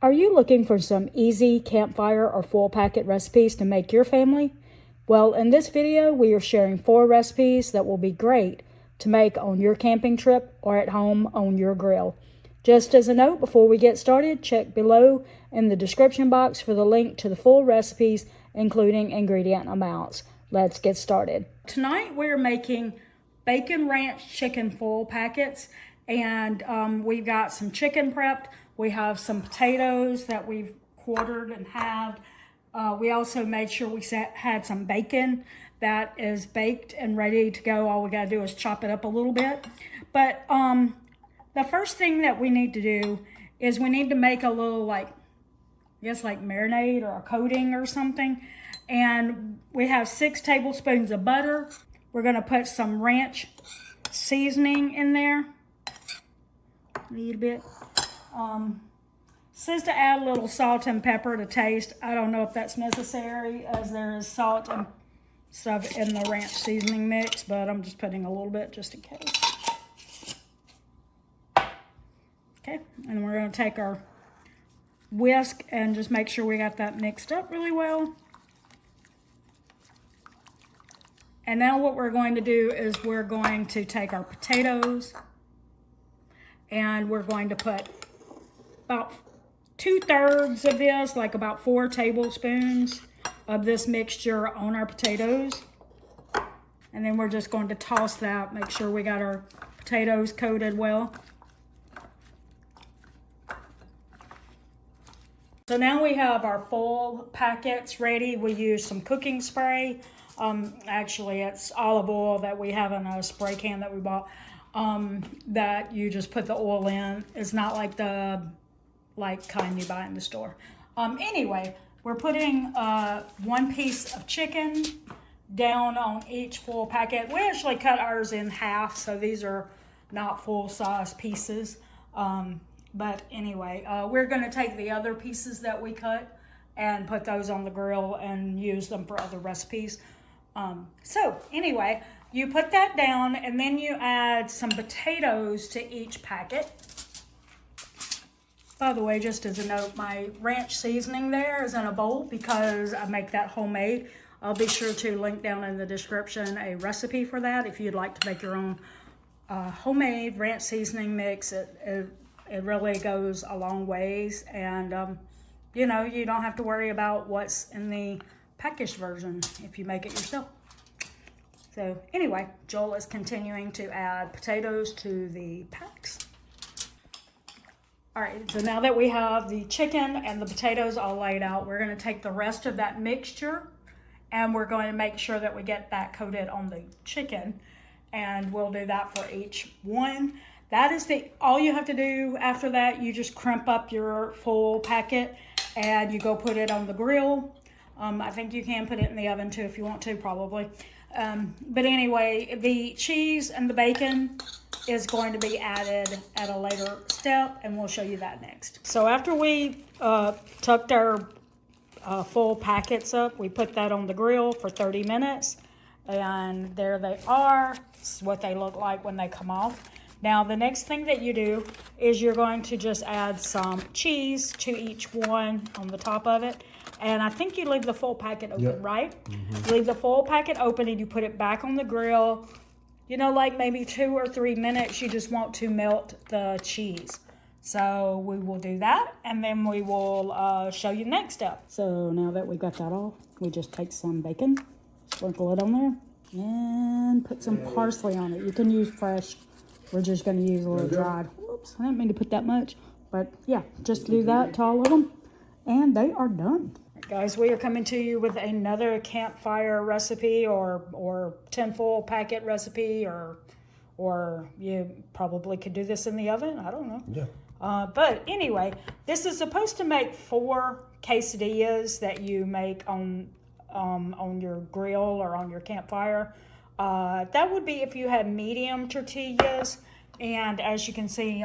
Are you looking for some easy campfire or full packet recipes to make your family? Well, in this video, we are sharing 4 recipes that will be great to make on your camping trip or at home on your grill. Just as a note, before we get started, check below in the description box for the link to the full recipes, including ingredient amounts. Let's get started. Tonight, we're making bacon ranch chicken full packets, and we've got some chicken prepped. We have some potatoes that we've quartered and halved. We also made sure we had some bacon that is baked and ready to go. All we gotta do is chop it up a little bit. But the first thing that we need to do is we need to make a little like marinade or a coating or something. And we have 6 tablespoons of butter. We're gonna put some ranch seasoning in there, a little bit. Says to add a little salt and pepper to taste. I don't know if that's necessary, as there is salt and stuff in the ranch seasoning mix, but I'm just putting a little bit just in case. Okay, and we're going to take our whisk and just make sure we got that mixed up really well. And now what we're going to do is we're going to take our potatoes and we're going to put about 2/3 of this, like about 4 tablespoons of this mixture on our potatoes. And then we're just going to toss that, make sure we got our potatoes coated well. So now we have our full packets ready. We use some cooking spray. Actually, it's olive oil that we have in a spray can that we bought, that you just put the oil in. It's not like the kind you buy in the store. Anyway, we're putting 1 piece of chicken down on each full packet. We actually cut ours in half, so these are not full-size pieces. But anyway, we're going to take the other pieces that we cut and put those on the grill and use them for other recipes. So anyway, you put that down and then you add some potatoes to each packet. By the way, just as a note, my ranch seasoning there is in a bowl because I make that homemade. I'll be sure to link down in the description a recipe for that if you'd like to make your own homemade ranch seasoning mix. It really goes a long ways, and you know, you don't have to worry about what's in the packaged version if you make it yourself. So anyway, Joel is continuing to add potatoes to the packs. All right, so now that we have the chicken and the potatoes all laid out, we're going to take the rest of that mixture and we're going to make sure that we get that coated on the chicken, and we'll do that for each one. That is all you have to do. After that, you just crimp up your full packet and you go put it on the grill. I think you can put it in the oven too if you want to, probably. But anyway, the cheese and the bacon is going to be added at a later step, and we'll show you that next. So after we tucked our full packets up, we put that on the grill for 30 minutes, and there they are. This is what they look like when they come off. Now, the next thing that you do is you're going to just add some cheese to each one on the top of it. And I think you leave the full packet open, yep. Right? Mm-hmm. You leave the full packet open and you put it back on the grill. You know, like maybe 2 or 3 minutes, you just want to melt the cheese. So we will do that, and then we will show you the next step. So now that we got that off, we just take some bacon, sprinkle it on there, and put some parsley on it. You can use fresh. We're just going to use a little dried. Whoops, I didn't mean to put that much. But yeah, just do that to all of them, and they are done. Guys, we are coming to you with another campfire recipe or tinfoil packet recipe, or you probably could do this in the oven. I don't know. Yeah. But anyway, this is supposed to make 4 quesadillas that you make on your grill or on your campfire. That would be if you had medium tortillas, and as you can see,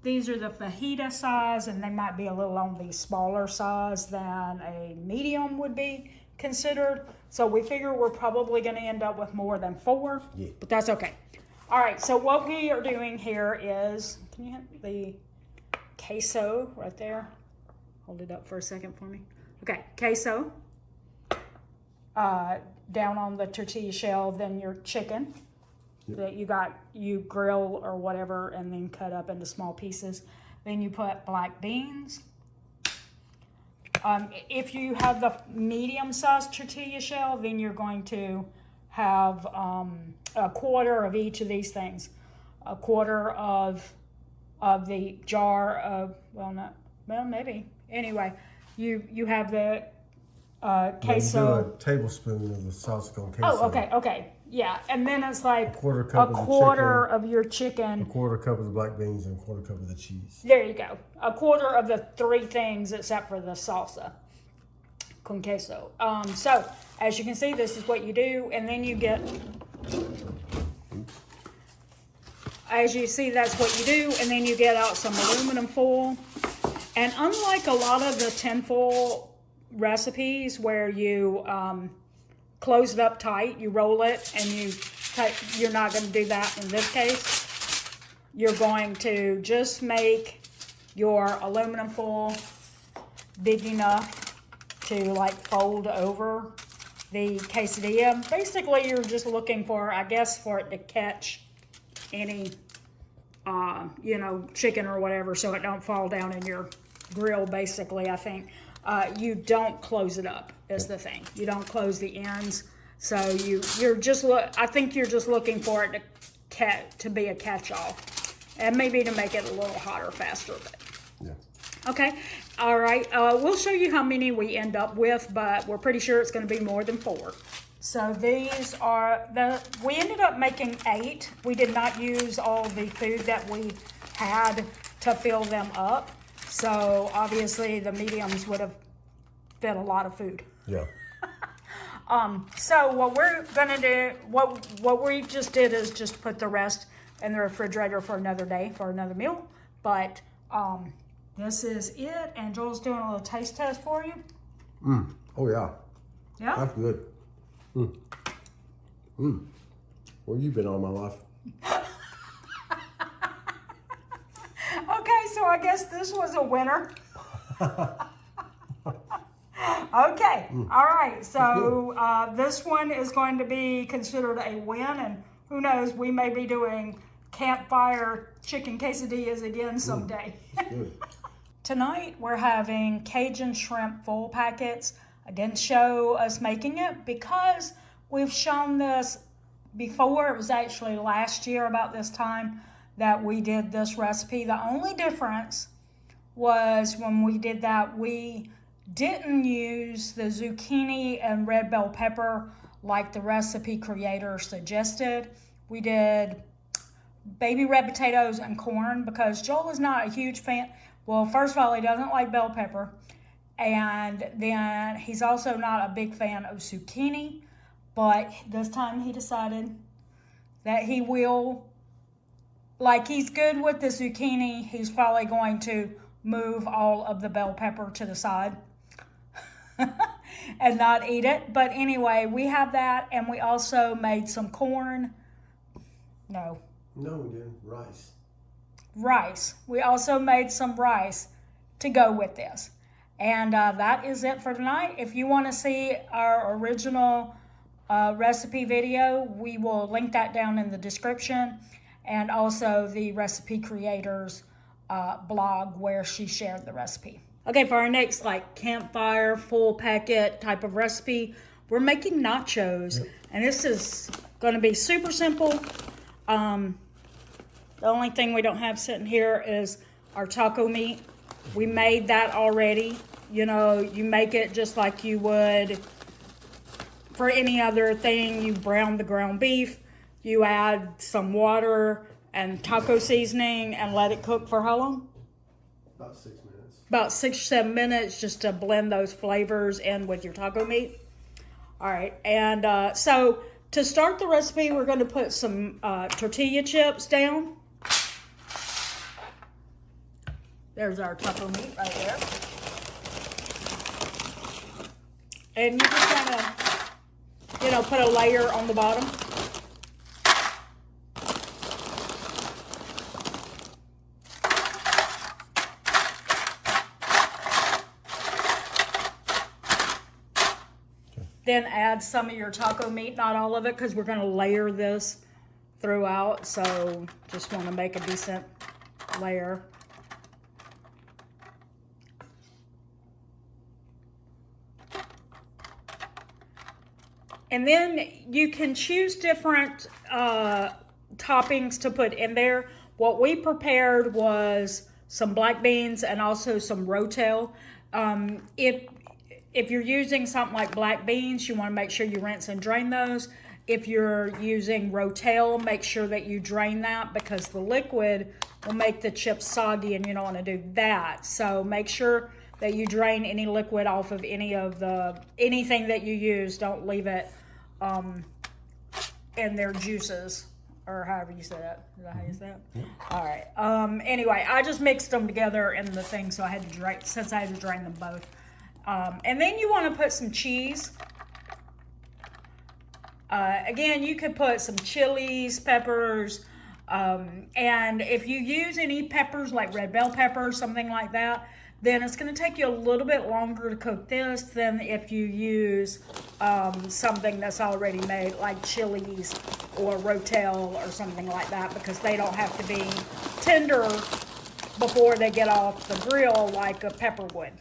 these are the fajita size, and they might be a little on the smaller size than a medium would be considered. So we figure we're probably going to end up with more than 4, but that's okay. All right, so what we are doing here is, can you hit the queso right there. Hold it up for a second for me. Okay, queso. Down on the tortilla shell, then your chicken that you grill or whatever, and then cut up into small pieces. Then you put black beans. If you have the medium-sized tortilla shell, then you're going to have a quarter of each of these things. A quarter of the jar of, maybe. Anyway, you have the queso. You do a tablespoon of the salsa con queso. Oh, okay. Yeah, and then it's like a quarter cup of your chicken. A quarter cup of the black beans and a quarter cup of the cheese. There you go. A quarter of the three things except for the salsa con queso. So, as you can see, this is what you do, and then you get... As you see, that's what you do, and then you get out some aluminum foil. And unlike a lot of the tinfoil recipes where you close it up tight, you roll it, and you're not going to do that in this case. You're going to just make your aluminum foil big enough to like fold over the quesadilla. Basically, you're just looking for, I guess, for it to catch any, chicken or whatever, so it don't fall down in your grill, basically, I think. You don't close it up is the thing. You don't close the ends. So I think you're just looking for it to be a catch-all. And maybe to make it a little hotter faster. But. Yeah. Okay. All right. We'll show you how many we end up with, but we're pretty sure it's going to be more than 4. So these are we ended up making 8. We did not use all the food that we had to fill them up. So obviously the mediums would have fit a lot of food. Yeah. So what we're gonna do, what we just did is just put the rest in the refrigerator for another day, for another meal. But this is it, and Joel's doing a little taste test for you. Oh yeah. Yeah? That's good. Where you been all my life? Okay, so I guess this was a winner. Okay, all right, so this one is going to be considered a win, and who knows, we may be doing Campfire chicken quesadillas again someday. Good. Tonight we're having Cajun Shrimp full packets. I didn't show us making it because we've shown this before. It was actually last year about this time that we did this recipe. The only difference was when we did that, we didn't use the zucchini and red bell pepper like the recipe creator suggested. We did baby red potatoes and corn because Joel is not a huge fan. Well, first of all, he doesn't like bell pepper. And then he's also not a big fan of zucchini. But this time he decided that he will, like he's good with the zucchini, he's probably going to move all of the bell pepper to the side and not eat it. But anyway, we have that, and we also made some corn. No, we didn't. Rice. We also made some rice to go with this. And that is it for tonight. If you want to see our original recipe video, we will link that down in the description, and also the recipe creator's blog where she shared the recipe. Okay, for our next campfire full packet type of recipe, we're making nachos. Yep. And this is going to be super simple. The only thing we don't have sitting here is our taco meat. We made that already. You know, you make it just like you would for any other thing. You brown the ground beef, you add some water and taco seasoning and let it cook for how long? About 6 minutes. About 6 or 7 minutes just to blend those flavors in with your taco meat. All right, and so to start the recipe, we're going to put some tortilla chips down. There's our taco meat right there. And you just kind of, put a layer on the bottom. then add some of your taco meat, not all of it, because we're going to layer this throughout. So just want to make a decent layer. And then you can choose different toppings to put in there. What we prepared was some black beans and also some rotel. If you're using something like black beans, you want to make sure you rinse and drain those. If you're using rotel, make sure that you drain that, because the liquid will make the chips soggy and you don't want to do that. So make sure that you drain any liquid off of anything that you use. Don't leave it in their juices, or however you say that. Is that how you say it? Yeah. All right. Anyway, I just mixed them together in the thing, so I had to drain, since I had to drain them both. And then you want to put some cheese. Again, you could put some chilies, peppers, and if you use any peppers like red bell pepper, something like that, then it's going to take you a little bit longer to cook this than if you use something that's already made, like chilies or rotel or something like that, because they don't have to be tender before they get off the grill like a pepper would.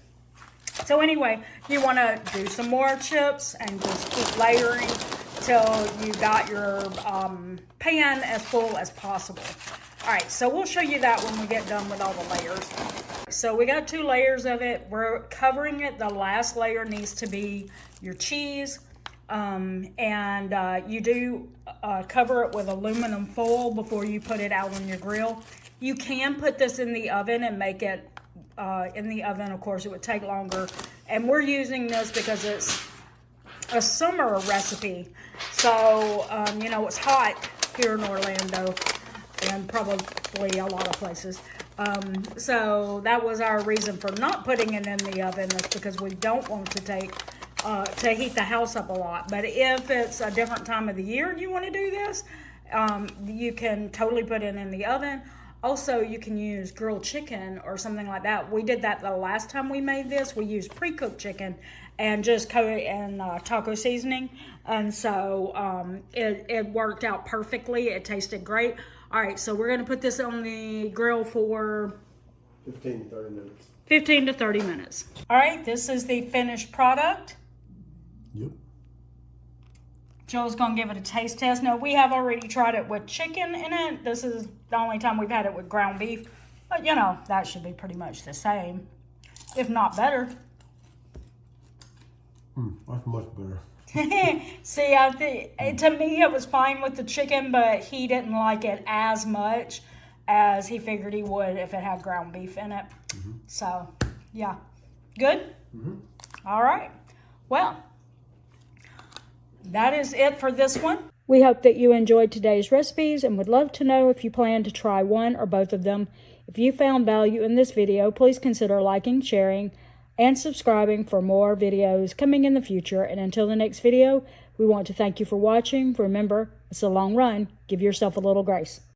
So anyway, you want to do some more chips and just keep layering till you got your pan as full as possible. All right, so we'll show you that when we get done with all the layers. So we got 2 layers of it. We're covering it. The last layer needs to be your cheese. You do cover it with aluminum foil before you put it out on your grill. You can put this in the oven and make it in the oven. Of course, it would take longer. And we're using this because it's a summer recipe. So, you know, it's hot here in Orlando and probably a lot of places. So that was our reason for not putting it in the oven. That's because we don't want to heat the house up a lot. But if it's a different time of the year and you want to do this, you can totally put it in the oven. Also, you can use grilled chicken or something like that. We did that the last time we made this. We used pre-cooked chicken and just coat it in taco seasoning. And so it worked out perfectly. It tasted great. All right, so we're going to put this on the grill for 15 to 30 minutes. 15 to 30 minutes. All right, this is the finished product. Yep. Joel's going to give it a taste test. Now, we have already tried it with chicken in it. This is the only time we've had it with ground beef. But, you know, that should be pretty much the same, if not better. That's much better. See, I think to me it was fine with the chicken, but he didn't like it as much as he figured he would if it had ground beef in it. So, yeah. Good? All right. Well, that is it for this one. We hope that you enjoyed today's recipes and would love to know if you plan to try one or both of them. If you found value in this video, please consider liking, sharing, and subscribing for more videos coming in the future. And until the next video, we want to thank you for watching. Remember, it's a long run. Give yourself a little grace.